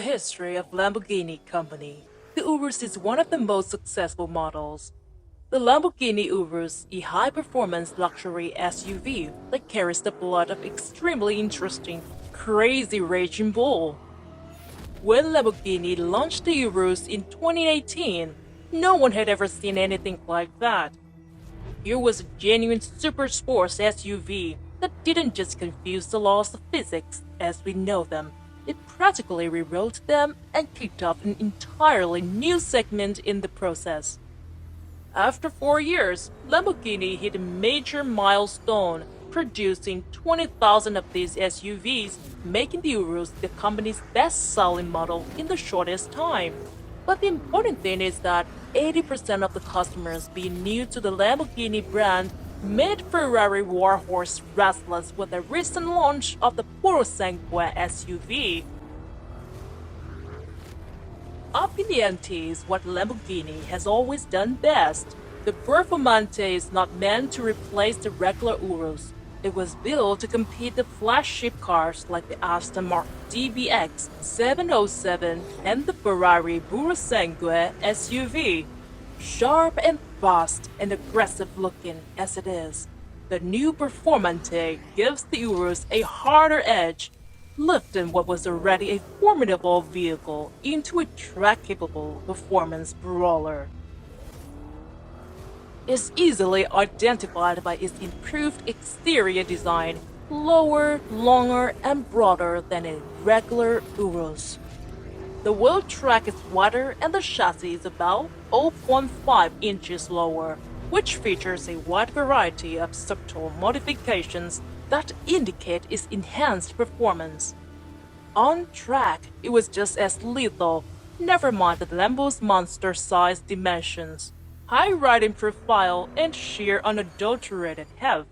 history of Lamborghini Company, the Urus is one of the most successful models. The Lamborghini Urus, a high-performance luxury SUV that carries the blood of extremely interesting, crazy raging bull. When Lamborghini launched the Urus in 2018, no one had ever seen anything like that. Here was a genuine super sports SUV that didn't just confuse the laws of physics as we know them. It practically rewrote them and kicked off an entirely new segment in the process. After 4 years, Lamborghini hit a major milestone, producing 20,000 of these SUVs, making the Urus the company's best-selling model in the shortest time. But the important thing is that 80% of the customers being new to the Lamborghini brand made Ferrari warhorse restless with the recent launch of the Purosangue SUV. Upping the ante is what Lamborghini has always done best. The Performante is not meant to replace the regular Urus. It was built to compete the flagship cars like the Aston Martin DBX 707 and the Ferrari Purosangue SUV. Sharp and fast and aggressive looking as it is, the new Performante gives the Urus a harder edge, lifting what was already a formidable vehicle into a track-capable performance brawler. It's easily identified by its improved exterior design, lower, longer, and broader than a regular Urus. The wheel track is wider and the chassis is about 0.5 inches lower, which features a wide variety of subtle modifications that indicate its enhanced performance. On track, it was just as lethal, never mind the Lambo's monster-sized dimensions, high riding profile, and sheer unadulterated heft.